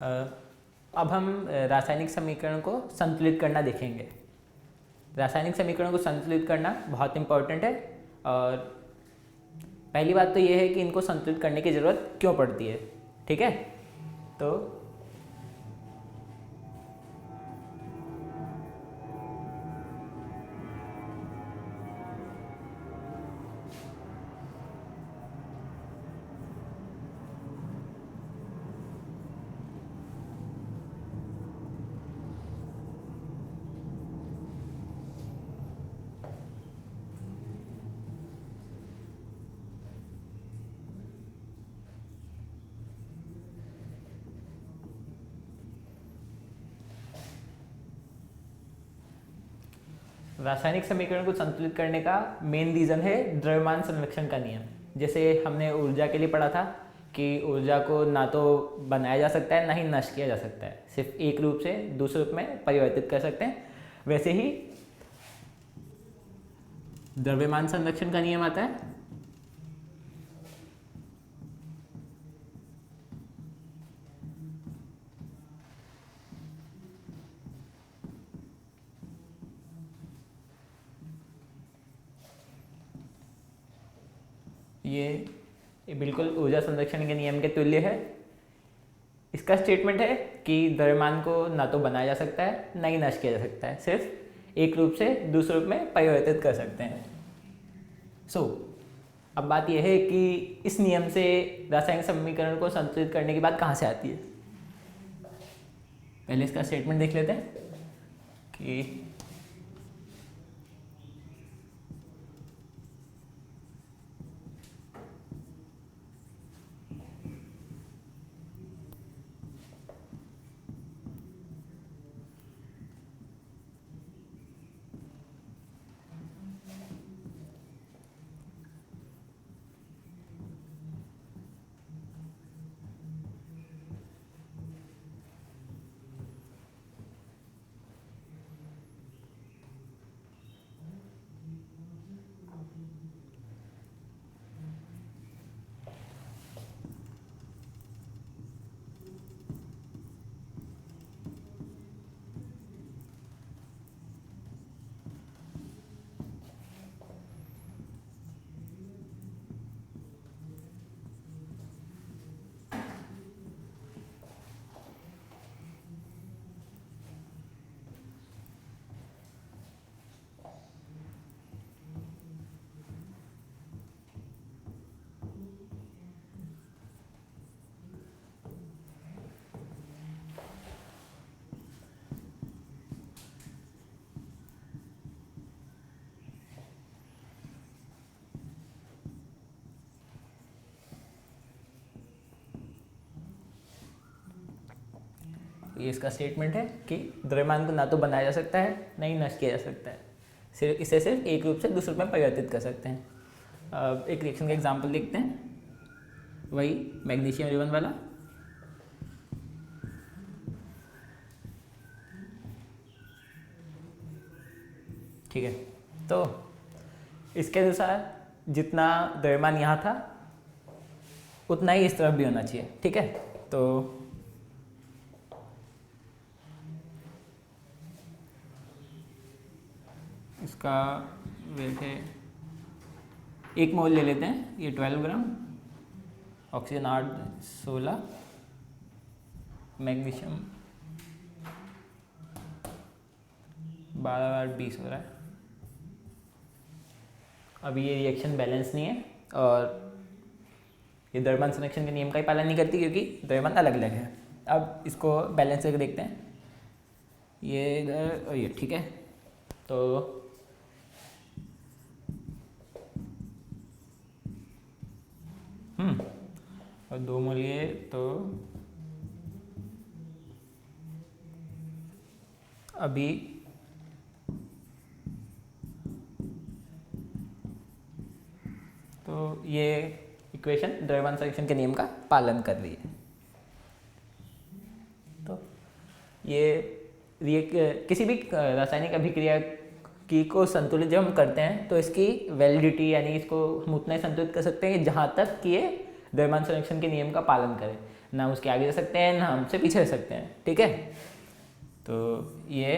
अ, अब हम रासायनिक समीकरण को संतुलित करना देखेंगे। रासायनिक समीकरण को संतुलित करना बहुत इम्पोर्टेंट है और पहली बात तो ये है कि इनको संतुलित करने की ज़रूरत क्यों पड़ती है। ठीक है, तो रासायनिक समीकरण को संतुलित करने का मेन रीज़न है द्रव्यमान संरक्षण का नियम। जैसे हमने ऊर्जा के लिए पढ़ा था कि ऊर्जा को ना तो बनाया जा सकता है ना ही नष्ट किया जा सकता है, सिर्फ एक रूप से दूसरे रूप में परिवर्तित कर सकते हैं। वैसे ही द्रव्यमान संरक्षण का नियम आता है ये बिल्कुल ऊर्जा संरक्षण के नियम के तुल्य है। इसका स्टेटमेंट है कि द्रव्यमान को ना तो बनाया जा सकता है ना ही नष्ट किया जा सकता है, सिर्फ एक रूप से दूसरे रूप में परिवर्तित कर सकते हैं। अब बात यह है कि इस नियम से रासायनिक समीकरण को संतुलित करने की बात कहाँ से आती है। पहले इसका स्टेटमेंट देख लेते हैं कि ये इसका स्टेटमेंट है कि द्रव्यमान को ना तो बनाया जा सकता है ना ही नष्ट किया जा सकता है, इसे सिर्फ एक रूप से दूसरे रूप में परिवर्तित कर सकते हैं। अब एक रिएक्शन का एग्जांपल देखते हैं, वही मैग्नीशियम आयन वाला। ठीक है, तो इसके अनुसार जितना द्रव्यमान यहाँ था उतना ही इस तरफ भी होना चाहिए। ठीक है, तो इसका वेट है 1 मोल ले लेते हैं, ये 12 ग्राम, ऑक्सीजन 8 16, मैग्नीशियम 12 20 हो रहा है। अब ये रिएक्शन बैलेंस नहीं है और ये द्रव्यमान संरक्षण के नियम का ही पालन नहीं करती क्योंकि द्रव्यमान अलग अलग है। अब इसको बैलेंस करके देखते हैं, ये इधर और ये। ठीक है, तो और 2 मोल ये, तो अभी तो ये इक्वेशन द्रव्यमान संरक्षण के नियम का पालन कर रही है। तो ये किसी भी रासायनिक अभिक्रिया की को संतुलित जब हम करते हैं तो इसकी वैलिडिटी यानी इसको हम उतना ही संतुलित कर सकते हैं जहाँ तक कि ये द्रव्यमान संरक्षण के नियम का पालन करें। ना हम उसके आगे जा सकते हैं, ना हमसे पीछे रह सकते हैं, ठीक है। तो ये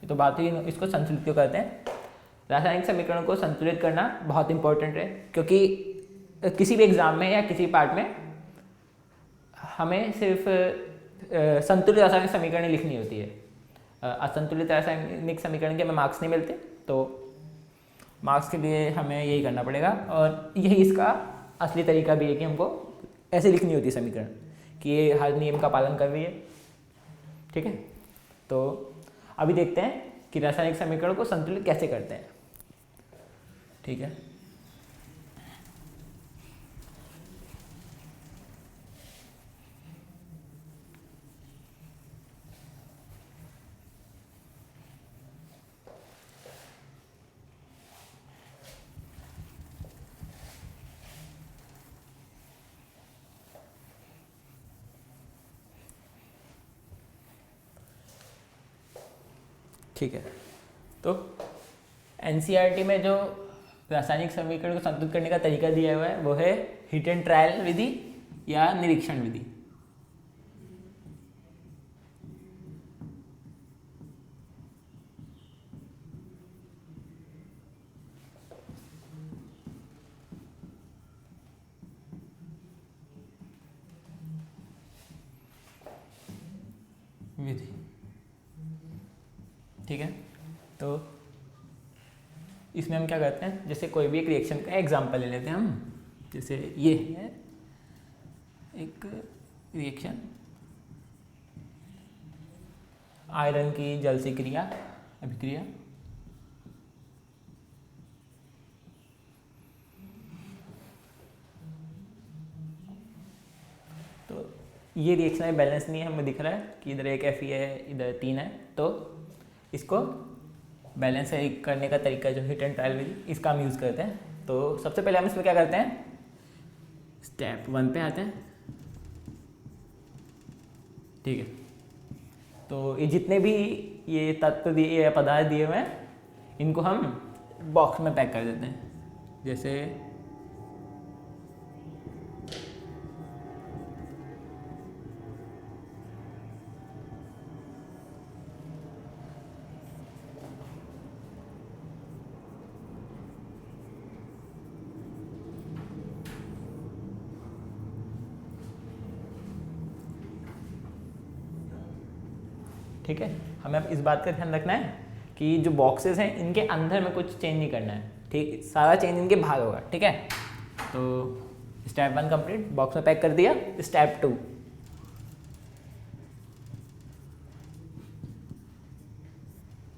तो बात हुई, इसको संतुलित क्यों करते हैं। रासायनिक समीकरणों को संतुलित करना बहुत इंपॉर्टेंट है, क्योंकि किसी भी एग्ज़ाम में या किसी पार्ट में हमें सिर्फ संतुलित रासायनिक समीकरण लिखनी होती है। असंतुलित रासायनिक समीकरण के हमें मार्क्स नहीं मिलते, तो मार्क्स के लिए हमें यही करना पड़ेगा। और यही इसका असली तरीका भी है कि हमको ऐसे लिखनी होती है समीकरण कि ये हर नियम का पालन कर रही है, ठीक है। तो अभी देखते हैं कि रासायनिक समीकरण को संतुलित कैसे करते हैं, ठीक है। ठीक है, तो एनसीईआरटी में जो रासायनिक समीकरण को संतुलित करने का तरीका दिया हुआ है वो है हिट एंड ट्रायल विधि या निरीक्षण विधि। विधि, ठीक है। तो इसमें हम क्या करते हैं, जैसे कोई भी एक रिएक्शन का एग्जांपल ले लेते हैं हम। जैसे ये है एक रिएक्शन, आयरन की जल से क्रिया अभिक्रिया, तो ये रिएक्शन में बैलेंस नहीं है, हमें दिख रहा है कि इधर एक Fe है, इधर 3 है। तो इसको बैलेंस करने का तरीका जो हिट एंड ट्रायल विधि, इसका हम यूज़ करते हैं। तो सबसे पहले हम इसमें क्या करते हैं, स्टेप 1 पे आते हैं, ठीक है। तो ये जितने भी ये तत्व दिए या पदार्थ दिए हुए हैं, इनको हम बॉक्स में पैक कर देते हैं। जैसे ठीक है, हमें अब इस बात का ध्यान रखना है कि जो बॉक्सेस हैं इनके अंदर में कुछ चेंज नहीं करना है, ठीक। सारा चेंज इनके बाहर होगा, ठीक है। तो स्टेप 1 कंप्लीट, बॉक्स में पैक कर दिया। स्टेप 2,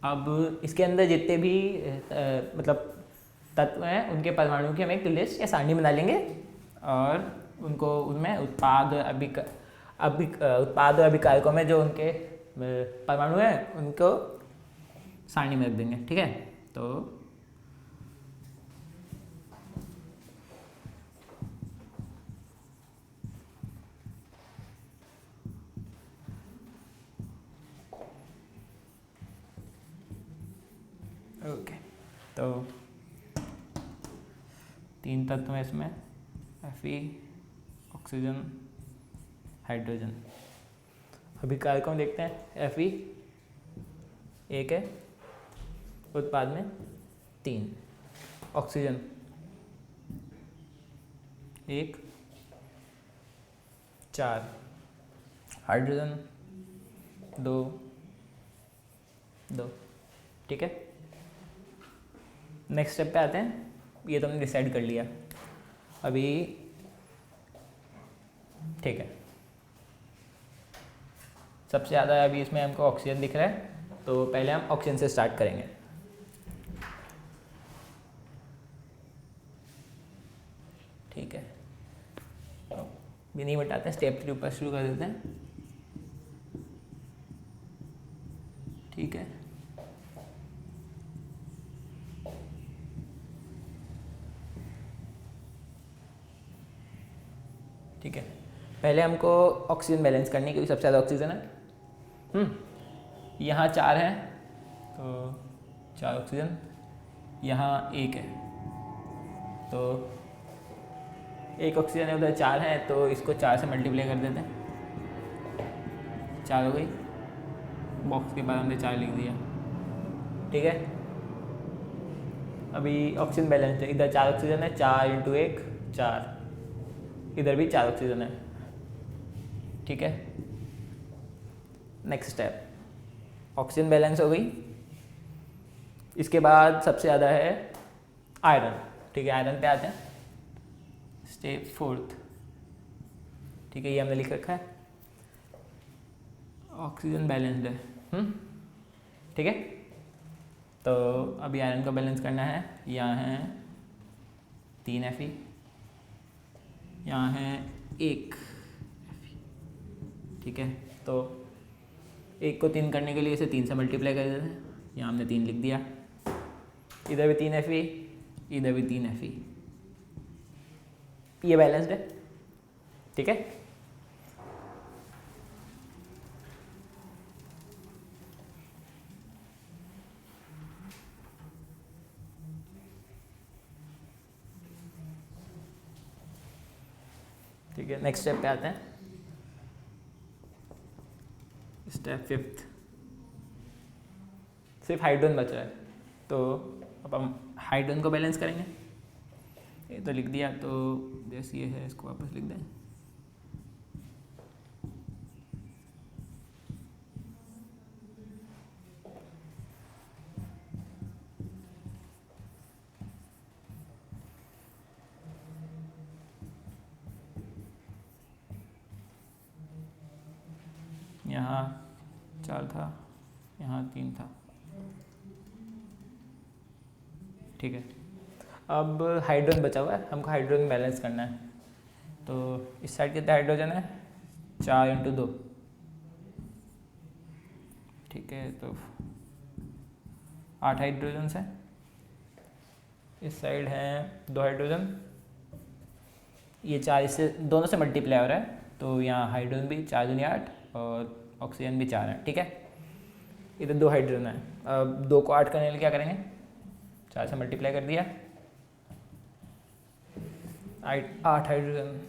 अब इसके अंदर जितने भी मतलब तत्व हैं उनके परमाणु की हम एक लिस्ट या सारणी बना लेंगे और उनको उनमें उत्पाद और अभिकारकों में जो उनके परमाणु हैं उनको सारणी में रख देंगे, ठीक है। तो ओके, तो 3 तत्व हैं इसमें, Fe, ऑक्सीजन, हाइड्रोजन। अभिकारकों में देखते हैं, Fe 1 है, उत्पाद में 3, ऑक्सीजन 1, 4, हाइड्रोजन 2, 2, ठीक है। नेक्स्ट स्टेप पे आते हैं, ये तो हमने डिसाइड कर लिया अभी, ठीक है। सबसे ज़्यादा अभी इसमें हमको ऑक्सीजन दिख रहा है, तो पहले हम ऑक्सीजन से स्टार्ट करेंगे। ठीक है, तो भी नहीं बताते हैं, स्टेप 3 ऊपर शुरू कर देते हैं, ठीक है। ठीक है, पहले हमको ऑक्सीजन बैलेंस करनी है क्योंकि सबसे ज़्यादा ऑक्सीजन है। यहाँ 4 हैं, तो 4 ऑक्सीजन, यहाँ 1 है, तो एक ऑक्सीजन है उधर 4 है, तो इसको 4 से मल्टीप्लाई कर देते हैं, 4 हो गई, बॉक्स के बाद हमने 4 लिख दिया। ठीक है, अभी ऑक्सीजन बैलेंस है, इधर 4 ऑक्सीजन है, 4 × 1 4, इधर भी 4 ऑक्सीजन है। ठीक है, नेक्स्ट स्टेप, ऑक्सीजन बैलेंस हो गई। इसके बाद सबसे ज़्यादा है आयरन। ठीक है, आयरन पे आते हैं, स्टेप 4। ठीक है, ये हमने लिख रखा है, ऑक्सीजन बैलेंस्ड है। ठीक है, तो अभी आयरन का बैलेंस करना है। यहाँ है 3 Fe, यहाँ है 1 Fe। ठीक है, तो 1 को 3 करने के लिए इसे 3 से मल्टीप्लाई कर देते हैं, यहाँ हमने 3 लिख दिया, इधर भी 3 Fe, इधर भी 3 Fe, ये बैलेंस्ड है। ठीक है, ठीक है, नेक्स्ट स्टेप पे आते हैं, स्टेप 5। सिर्फ हाइड्रोजन बच रहा है, तो अब हम हाइड्रोजन को बैलेंस करेंगे। ये तो लिख दिया, तो जैसे ये है इसको वापस लिख दें। यहाँ 4 था, यहाँ 3 था। ठीक है, अब हाइड्रोजन बचा हुआ है, हमको हाइड्रोजन बैलेंस करना है। तो इस साइड कितना हाइड्रोजन है, 4 × 2। ठीक है, तो 8 हाइड्रोजन है। इस साइड हैं 2 हाइड्रोजन, ये 4 इससे दोनों से मल्टीप्लाई हो रहा है, तो यहाँ हाइड्रोजन भी 4 दूनी 8 और ऑक्सीजन भी 4 है। ठीक है, इधर 2 हाइड्रोजन है। अब 2 को 8 करने के लिए क्या करेंगे, 4 से मल्टीप्लाई कर दिया, 8 हाइड्रोजन,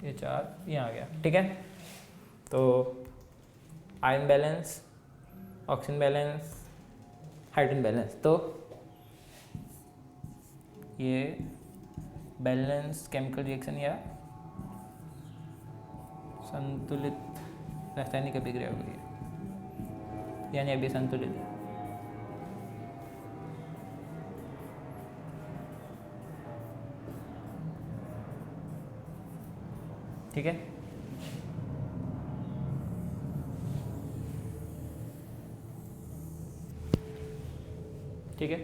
ये 4 यहाँ आ गया। ठीक है, तो iron balance, oxygen balance, hydrogen balance, तो ये बैलेंस केमिकल रिएक्शन या संतुलित रासायनिक अभिक्रिया हो गई है, यानी अभी संतुलित है। ठीक है, ठीक है।